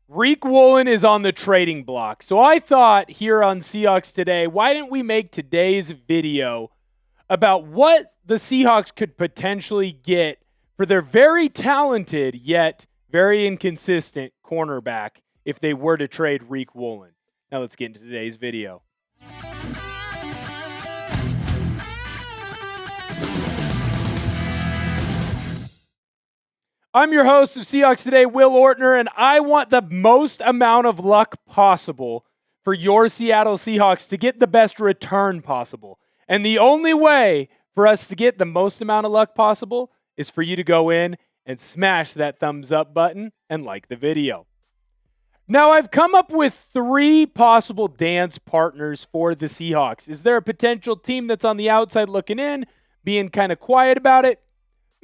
Riq Woolen is on the trading block. So I thought here on Seahawks Today, why didn't we make today's video about what the Seahawks could potentially get for their very talented yet very inconsistent cornerback if they were to trade Riq Woolen. Now let's get into today's video. I'm your host of Seahawks Today, Will Ortner, and I want the most amount of luck possible for your Seattle Seahawks to get the best return possible. And the only way for us to get the most amount of luck possible is for you to go in and smash that thumbs up button and like the video. Now, I've come up with 3 possible dance partners for the Seahawks. Is there a potential team that's on the outside looking in, being kind of quiet about it?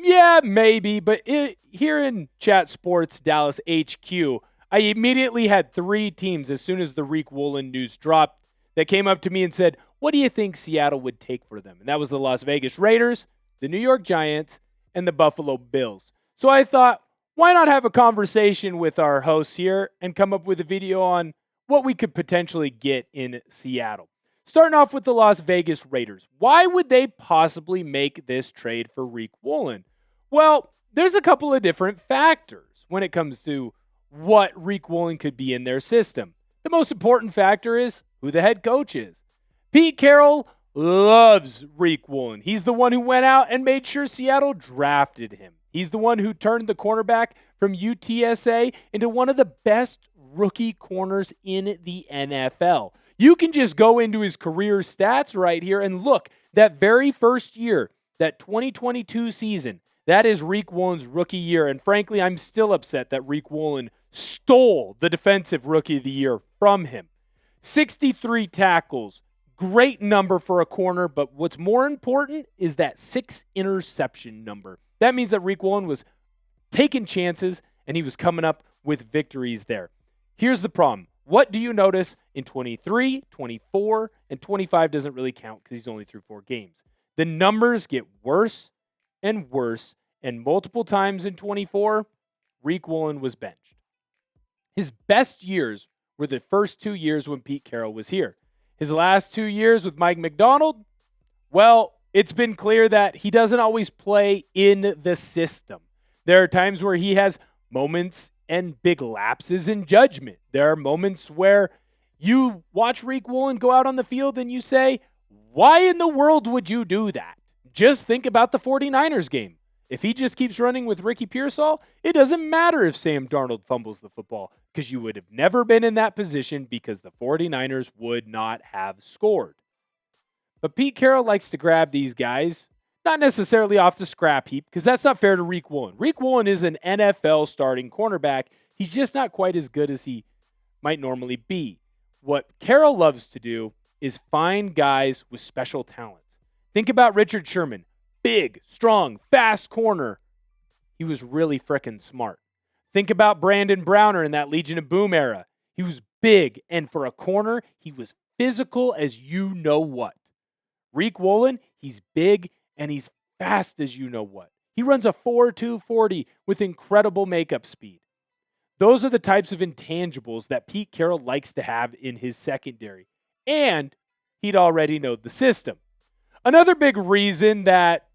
Yeah, maybe, but here in Chat Sports Dallas HQ, I immediately had 3 teams as soon as the Riq Woolen news dropped that came up to me and said, what do you think Seattle would take for them? And that was the Las Vegas Raiders, the New York Giants, and the Buffalo Bills. So I thought, why not have a conversation with our hosts here and come up with a video on what we could potentially get in Seattle. Starting off with the Las Vegas Raiders. Why would they possibly make this trade for Riq Woolen? Well, there's a couple of different factors when it comes to what Riq Woolen could be in their system. The most important factor is who the head coach is. Pete Carroll loves Riq Woolen. He's the one who went out and made sure Seattle drafted him. He's the one who turned the cornerback from UTSA into one of the best rookie corners in the NFL. You can just go into his career stats right here and look. That very first year, that 2022 season, that is Riq Woolen's rookie year. And frankly, I'm still upset that Riq Woolen stole the Defensive Rookie of the Year from him. 63 tackles, great number for a corner, but what's more important is that 6 interception number. That means that Riq Woolen was taking chances and he was coming up with victories there. Here's the problem. What do you notice in 23, 24, and 25 doesn't really count because he's only through 4 games. The numbers get worse and worse, and multiple times in 24, Riq Woolen was benched. His best years were the first 2 years when Pete Carroll was here. His last 2 years with Mike McDonald, well, it's been clear that he doesn't always play in the system. There are times where he has moments and big lapses in judgment. There are moments where you watch Riq Woolen go out on the field and you say, why in the world would you do that? Just think about the 49ers game. If he just keeps running with Ricky Pearsall, it doesn't matter if Sam Darnold fumbles the football because you would have never been in that position because the 49ers would not have scored. But Pete Carroll likes to grab these guys, not necessarily off the scrap heap, because that's not fair to Riq Woolen. Riq Woolen is an NFL starting cornerback. He's just not quite as good as he might normally be. What Carroll loves to do is find guys with special talents. Think about Richard Sherman. Big, strong, fast corner. He was really frickin' smart. Think about Brandon Browner in that Legion of Boom era. He was big, and for a corner, he was physical as you know what. Riq Woolen, he's big and he's fast as you know what. He runs a 4.2 40 with incredible makeup speed. Those are the types of intangibles that Pete Carroll likes to have in his secondary. And he'd already know the system. Another big reason that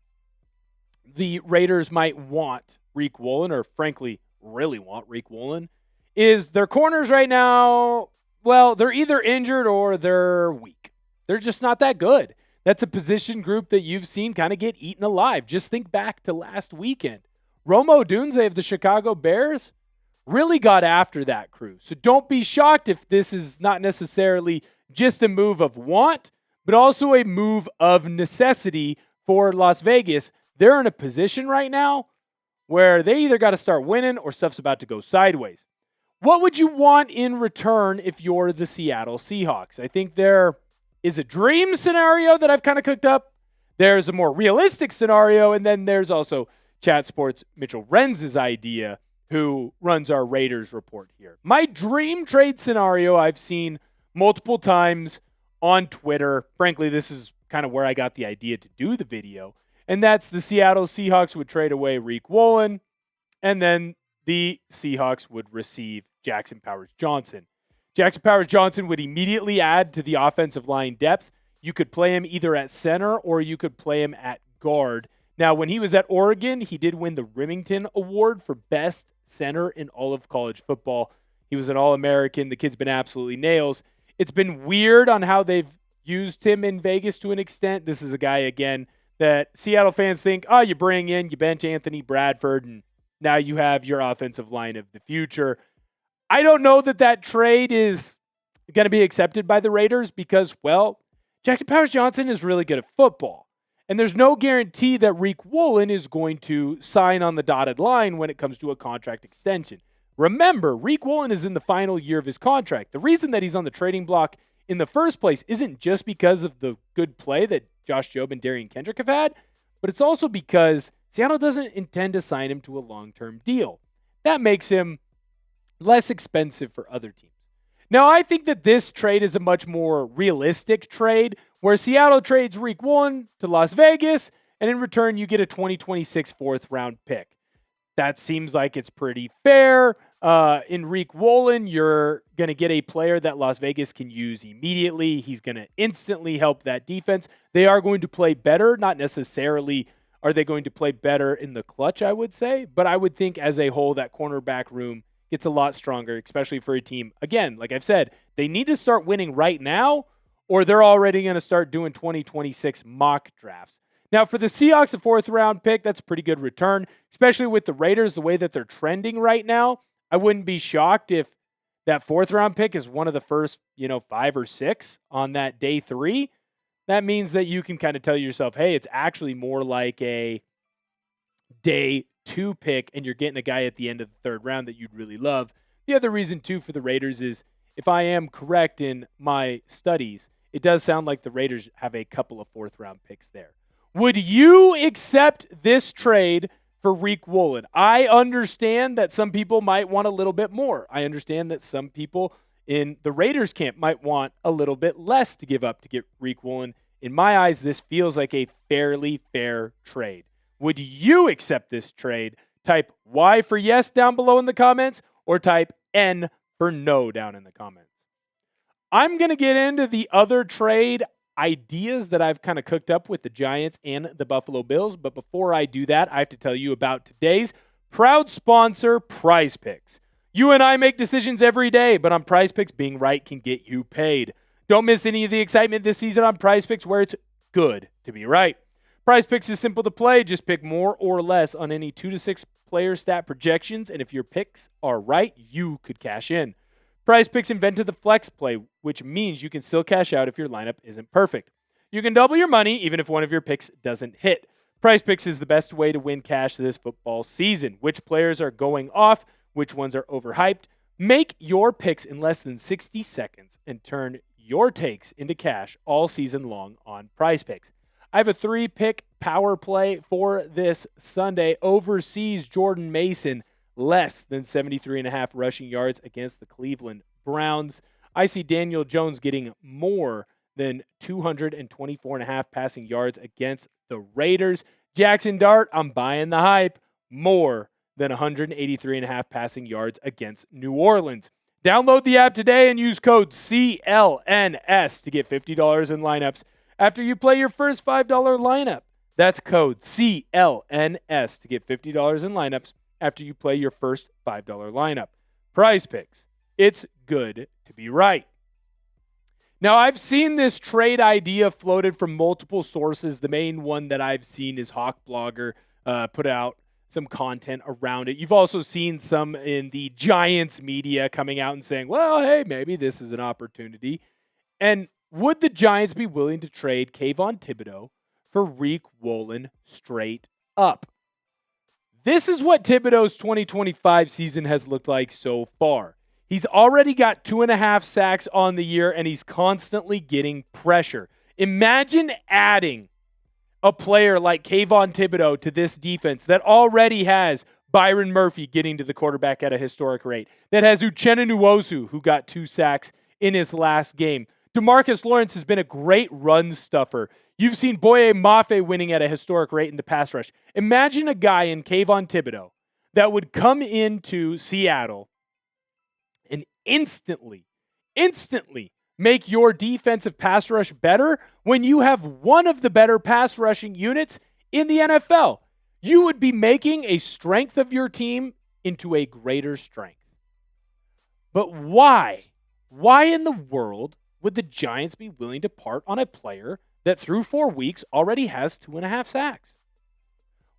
the Raiders might want Riq Woolen, or frankly, really want Riq Woolen, is their corners right now, well, they're either injured or they're weak. They're just not that good. That's a position group that you've seen kind of get eaten alive. Just think back to last weekend. Rome Odunze of the Chicago Bears really got after that crew. So don't be shocked if this is not necessarily just a move of want, but also a move of necessity for Las Vegas. They're in a position right now where they either got to start winning or stuff's about to go sideways. What would you want in return if you're the Seattle Seahawks? I think there is a dream scenario that I've kind of cooked up. There's a more realistic scenario, and then there's also Chat Sports Mitchell Renz's idea, who runs our Raiders report here. My dream trade scenario I've seen multiple times on Twitter. Frankly, this is kind of where I got the idea to do the video, and that's the Seattle Seahawks would trade away Riq Woolen, and then the Seahawks would receive Jackson Powers-Johnson. Jackson Powers-Johnson would immediately add to the offensive line depth. You could play him either at center or you could play him at guard. Now, when he was at Oregon, he did win the Remington Award for best center in all of college football. He was an All-American. The kid's been absolutely nails. It's been weird on how they've used him in Vegas to an extent. This is a guy, again, that Seattle fans think, oh, you bring in, you bench Anthony Bradford, and now you have your offensive line of the future. I don't know that trade is going to be accepted by the Raiders because, well, Jackson Powers-Johnson is really good at football. And there's no guarantee that Riq Woolen is going to sign on the dotted line when it comes to a contract extension. Remember, Riq Woolen is in the final year of his contract. The reason that he's on the trading block in the first place isn't just because of the good play that Josh Jobe and Darian Kendrick have had, but it's also because Seattle doesn't intend to sign him to a long-term deal. That makes him less expensive for other teams. Now, I think that this trade is a much more realistic trade where Seattle trades Riq Woolen to Las Vegas, and in return, you get a 2026 fourth-round pick. That seems like it's pretty fair. In Riq Woolen, you're going to get a player that Las Vegas can use immediately. He's going to instantly help that defense. They are going to play better. Not necessarily are they going to play better in the clutch, I would say. But I would think as a whole, that cornerback room gets a lot stronger, especially for a team. Again, like I've said, they need to start winning right now, or they're already going to start doing 2026 mock drafts. Now, for the Seahawks, a fourth-round pick, that's a pretty good return, especially with the Raiders, the way that they're trending right now. I wouldn't be shocked if that fourth-round pick is one of the first, 5 or 6 on that day 3. That means that you can kind of tell yourself, hey, it's actually more like a day 2 pick, and you're getting a guy at the end of the third round that you'd really love. The other reason, too, for the Raiders is, if I am correct in my studies, it does sound like the Raiders have a couple of fourth-round picks there. Would you accept this trade for Riq Woolen? I understand that some people might want a little bit more. I understand that some people in the Raiders camp might want a little bit less to give up to get Riq Woolen. In my eyes, this feels like a fairly fair trade. Would you accept this trade? Type Y for yes down below in the comments, or type N for no down in the comments. I'm going to get into the other trade ideas that I've kind of cooked up with the Giants and the Buffalo Bills. But before I do that, I have to tell you about today's proud sponsor, Prize Picks. You and I make decisions every day, but on Prize Picks, being right can get you paid. Don't miss any of the excitement this season on Prize Picks, where it's good to be right. Prize Picks is simple to play. Just pick more or less on any 2 to 6 player stat projections, and if your picks are right, you could cash in. Prize Picks invented the flex play, which means you can still cash out if your lineup isn't perfect. You can double your money even if one of your picks doesn't hit. Prize Picks is the best way to win cash this football season. Which players are going off? Which ones are overhyped? Make your picks in less than 60 seconds and turn your takes into cash all season long on Prize Picks. I have a 3-pick power play for this Sunday. Overseas Jordan Mason, less than 73.5 rushing yards against the Cleveland Browns. I see Daniel Jones getting more than 224.5 passing yards against the Raiders. Jackson Dart, I'm buying the hype, more than 183.5 passing yards against New Orleans. Download the app today and use code CLNS to get $50 in lineups after you play your first $5 lineup. That's code CLNS to get $50 in lineups after you play your first $5 lineup. Prize Picks. It's good to be right. Now, I've seen this trade idea floated from multiple sources. The main one that I've seen is Hawk Blogger put out some content around it. You've also seen some in the Giants media coming out and saying, well, hey, maybe this is an opportunity. And would the Giants be willing to trade Kayvon Thibodeaux for Riq Woolen straight up? This is what Thibodeaux's 2025 season has looked like so far. He's already got 2.5 sacks on the year, and he's constantly getting pressure. Imagine adding a player like Kayvon Thibodeaux to this defense that already has Byron Murphy getting to the quarterback at a historic rate, that has Uchenna Nwosu, who got 2 sacks in his last game. DeMarcus Lawrence has been a great run stuffer. You've seen Boye Mafe winning at a historic rate in the pass rush. Imagine a guy in Kayvon Thibodeaux that would come into Seattle instantly make your defensive pass rush better when you have one of the better pass rushing units in the NFL. You would be making a strength of your team into a greater strength. But why? Why in the world would the Giants be willing to part on a player that through 4 weeks already has 2.5 sacks?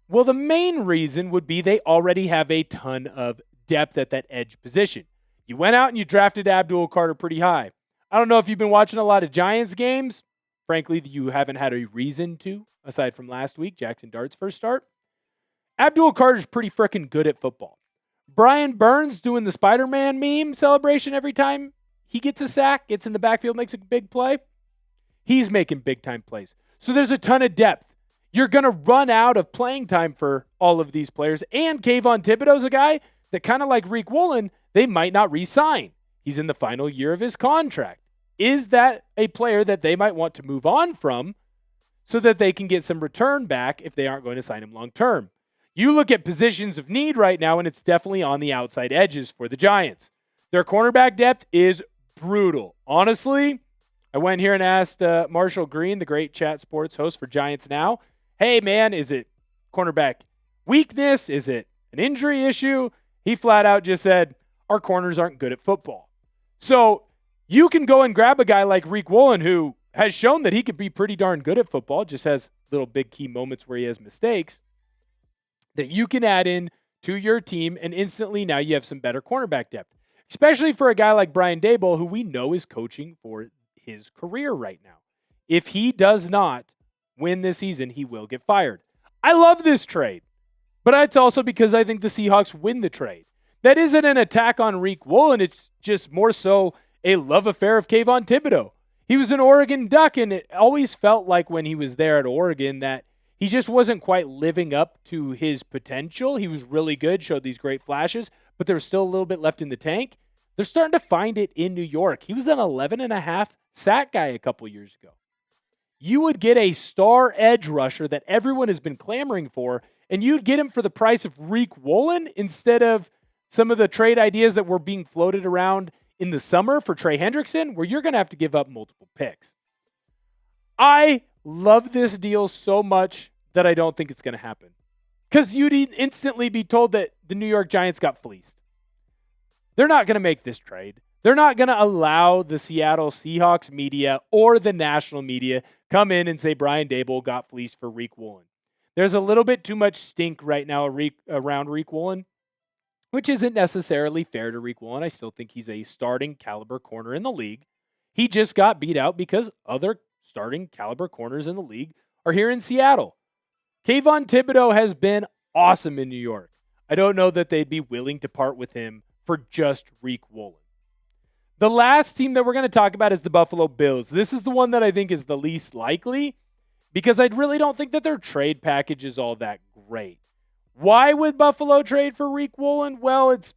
Well, the main reason would be they already have a ton of depth at that edge position. You went out and you drafted Abdul Carter pretty high. I don't know if you've been watching a lot of Giants games. Frankly, you haven't had a reason to, aside from last week, Jackson Dart's first start. Abdul Carter's pretty freaking good at football. Brian Burns doing the Spider-Man meme celebration every time he gets a sack, gets in the backfield, makes a big play. He's making big-time plays. So there's a ton of depth. You're going to run out of playing time for all of these players. And Kayvon Thibodeaux's a guy that kind of like Riq Woolen, they might not re-sign. He's in the final year of his contract. Is that a player that they might want to move on from so that they can get some return back if they aren't going to sign him long-term? You look at positions of need right now, and it's definitely on the outside edges for the Giants. Their cornerback depth is brutal. Honestly, I went here and asked Marshall Green, the great chat sports host for Giants Now, hey, man, is it cornerback weakness? Is it an injury issue? He flat out just said, our corners aren't good at football. So you can go and grab a guy like Riq Woolen, who has shown that he could be pretty darn good at football, just has little big key moments where he has mistakes, that you can add in to your team, and instantly now you have some better cornerback depth, especially for a guy like Brian Daboll, who we know is coaching for his career right now. If he does not win this season, he will get fired. I love this trade, but it's also because I think the Seahawks win the trade. That isn't an attack on Riq Woolen. It's just more so a love affair of Kayvon Thibodeaux. He was an Oregon Duck, and it always felt like when he was there at Oregon that he just wasn't quite living up to his potential. He was really good, showed these great flashes, but there was still a little bit left in the tank. They're starting to find it in New York. He was an 11.5 sack guy a couple years ago. You would get a star edge rusher that everyone has been clamoring for, and you'd get him for the price of Riq Woolen instead of some of the trade ideas that were being floated around in the summer for Trey Hendrickson, where you're going to have to give up multiple picks. I love this deal so much that I don't think it's going to happen, because you'd instantly be told that the New York Giants got fleeced. They're not going to make this trade. They're not going to allow the Seattle Seahawks media or the national media come in and say Brian Daboll got fleeced for Riq Woolen. There's a little bit too much stink right now around Riq Woolen, which isn't necessarily fair to Riq Woolen. I still think he's a starting caliber corner in the league. He just got beat out because other starting caliber corners in the league are here in Seattle. Kayvon Thibodeaux has been awesome in New York. I don't know that they'd be willing to part with him for just Riq Woolen. The last team that we're going to talk about is the Buffalo Bills. This is the one that I think is the least likely because I really don't think that their trade package is all that great. Why would Buffalo trade for Riq Woolen? Well, it's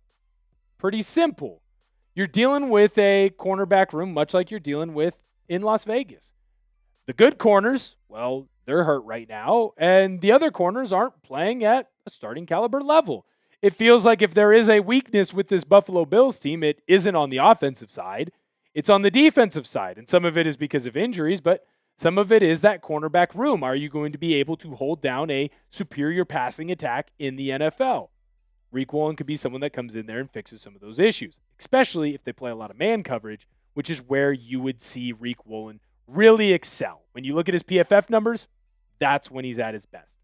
pretty simple. You're dealing with a cornerback room much like you're dealing with in Las Vegas. The good corners, well, they're hurt right now, and the other corners aren't playing at a starting caliber level. It feels like if there is a weakness with this Buffalo Bills team, it isn't on the offensive side. It's on the defensive side, and some of it is because of injuries, but some of it is that cornerback room. Are you going to be able to hold down a superior passing attack in the NFL? Riq Woolen could be someone that comes in there and fixes some of those issues, especially if they play a lot of man coverage, which is where you would see Riq Woolen really excel. When you look at his PFF numbers, that's when he's at his best.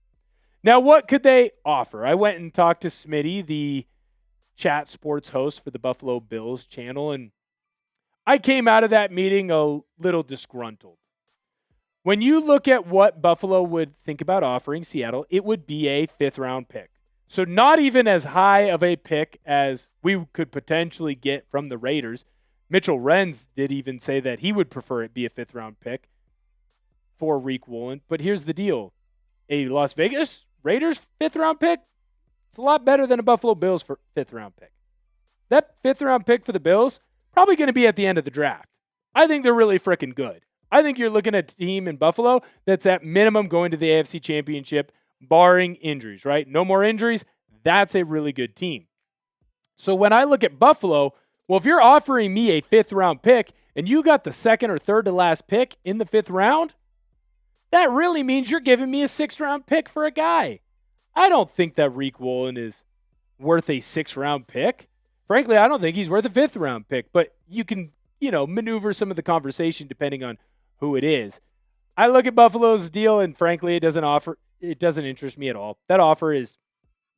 Now, what could they offer? I went and talked to Smitty, the chat sports host for the Buffalo Bills channel, and I came out of that meeting a little disgruntled. When you look at what Buffalo would think about offering Seattle, it would be a 5th-round pick. So not even as high of a pick as we could potentially get from the Raiders. Mitchell Renz did even say that he would prefer it be a 5th-round pick for Riq Woolen. But here's the deal. A Las Vegas Raiders 5th-round pick, it's a lot better than a Buffalo Bills 5th-round pick. That 5th-round pick for the Bills, probably going to be at the end of the draft. I think they're really freaking good. I think you're looking at a team in Buffalo that's at minimum going to the AFC Championship, barring injuries, right? No more injuries. That's a really good team. So when I look at Buffalo, Well, if you're offering me a 5th round pick and you got the 2nd or 3rd to last pick in the 5th round, that really means you're giving me a 6th round pick for a guy. I don't think that Riq Woolen is worth a 6th round pick. Frankly, I don't think he's worth a 5th round pick, but you can, maneuver some of the conversation depending on who it is. I look at Buffalo's deal and frankly, it doesn't interest me at all. That offer is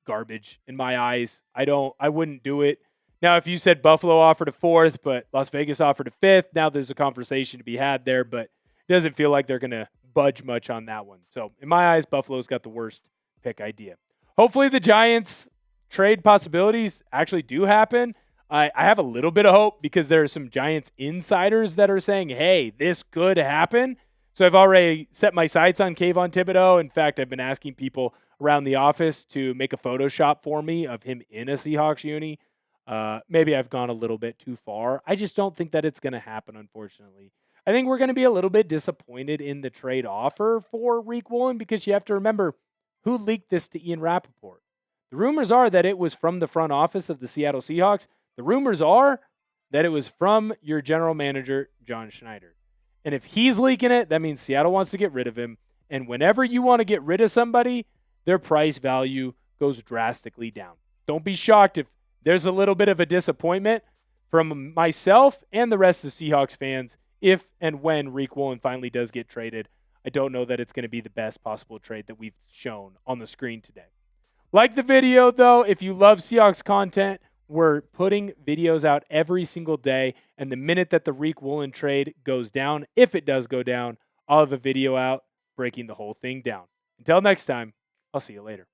garbage in my eyes. I wouldn't do it. Now, if you said Buffalo offered a 4th, but Las Vegas offered a 5th, now there's a conversation to be had there, but it doesn't feel like they're going to budge much on that one. So in my eyes, Buffalo's got the worst pick idea. Hopefully the Giants trade possibilities actually do happen. I have a little bit of hope because there are some Giants insiders that are saying, hey, this could happen. So I've already set my sights on Kayvon Thibodeaux. In fact, I've been asking people around the office to make a Photoshop for me of him in a Seahawks uni. Maybe I've gone a little bit too far. I just don't think that it's going to happen, unfortunately. I think we're going to be a little bit disappointed in the trade offer for Riq Woolen because you have to remember who leaked this to Ian Rappaport. The rumors are that it was from the front office of the Seattle Seahawks. The rumors are that it was from your general manager, John Schneider. And if he's leaking it, that means Seattle wants to get rid of him. And whenever you want to get rid of somebody, their price value goes drastically down. Don't be shocked if there's a little bit of a disappointment from myself and the rest of Seahawks fans if and when Riq Woolen finally does get traded. I don't know that it's going to be the best possible trade that we've shown on the screen today. Like the video, though, if you love Seahawks content, we're putting videos out every single day. And the minute that the Riq Woolen trade goes down, if it does go down, I'll have a video out breaking the whole thing down. Until next time, I'll see you later.